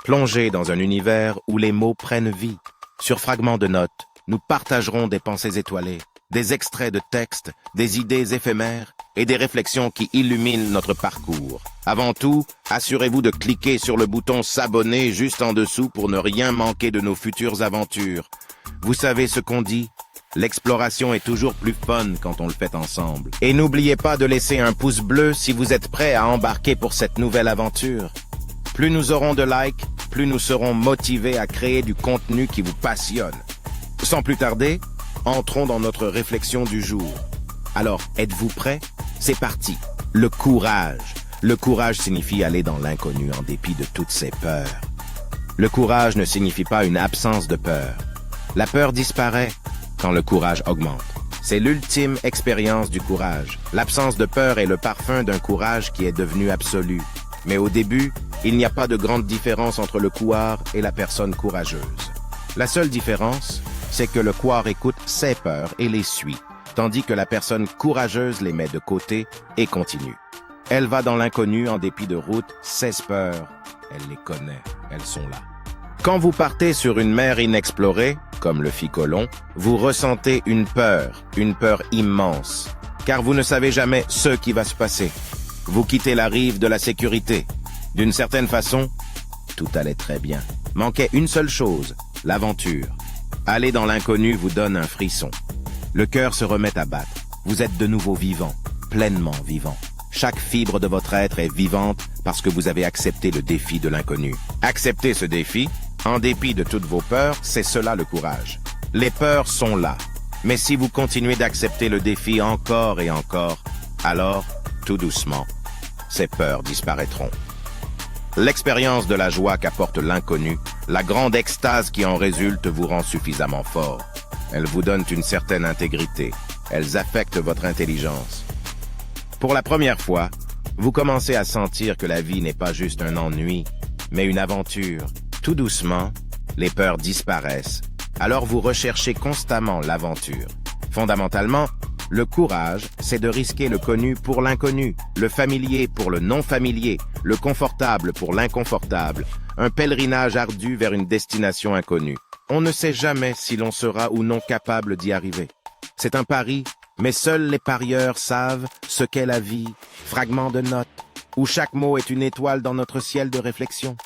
Plongez dans un univers où les mots prennent vie. Sur Fragments de notes, nous partagerons des pensées étoilées, des extraits de textes, des idées éphémères et des réflexions qui illuminent notre parcours. Avant tout, assurez-vous de cliquer sur le bouton s'abonner juste en dessous pour ne rien manquer de nos futures aventures. Vous savez ce qu'on dit? L'exploration est toujours plus fun quand on le fait ensemble. Et n'oubliez pas de laisser un pouce bleu si vous êtes prêts à embarquer pour cette nouvelle aventure. Plus nous aurons de likes, plus nous serons motivés à créer du contenu qui vous passionne. Sans plus tarder, entrons dans notre réflexion du jour. Alors, êtes-vous prêts? C'est parti. Le courage. Le courage signifie aller dans l'inconnu en dépit de toutes ses peurs. Le courage ne signifie pas une absence de peur. La peur disparaît quand le courage augmente. C'est l'ultime expérience du courage. L'absence de peur est le parfum d'un courage qui est devenu absolu. Mais au début, il n'y a pas de grande différence entre le couard et la personne courageuse. La seule différence, c'est que le couard écoute ses peurs et les suit, tandis que la personne courageuse les met de côté et continue. Elle va dans l'inconnu en dépit de routes, ses peurs, elle les connaît, elles sont là. Quand vous partez sur une mer inexplorée, comme le fit Colomb, vous ressentez une peur immense, car vous ne savez jamais ce qui va se passer. Vous quittez la rive de la sécurité. D'une certaine façon, tout allait très bien. Manquait une seule chose, l'aventure. Aller dans l'inconnu vous donne un frisson. Le cœur se remet à battre. Vous êtes de nouveau vivant, pleinement vivant. Chaque fibre de votre être est vivante parce que vous avez accepté le défi de l'inconnu. Accepter ce défi, en dépit de toutes vos peurs, c'est cela le courage. Les peurs sont là. Mais si vous continuez d'accepter le défi encore et encore, alors, tout doucement, ces peurs disparaîtront. L'expérience de la joie qu'apporte l'inconnu, la grande extase qui en résulte vous rend suffisamment fort. Elles vous donnent une certaine intégrité. Elles affectent votre intelligence. Pour la première fois, vous commencez à sentir que la vie n'est pas juste un ennui, mais une aventure. Tout doucement, les peurs disparaissent. Alors vous recherchez constamment l'aventure. Fondamentalement, le courage, c'est de risquer le connu pour l'inconnu, le familier pour le non-familier, le confortable pour l'inconfortable, un pèlerinage ardu vers une destination inconnue. On ne sait jamais si l'on sera ou non capable d'y arriver. C'est un pari, mais seuls les parieurs savent ce qu'est la vie, fragment de notes, où chaque mot est une étoile dans notre ciel de réflexion.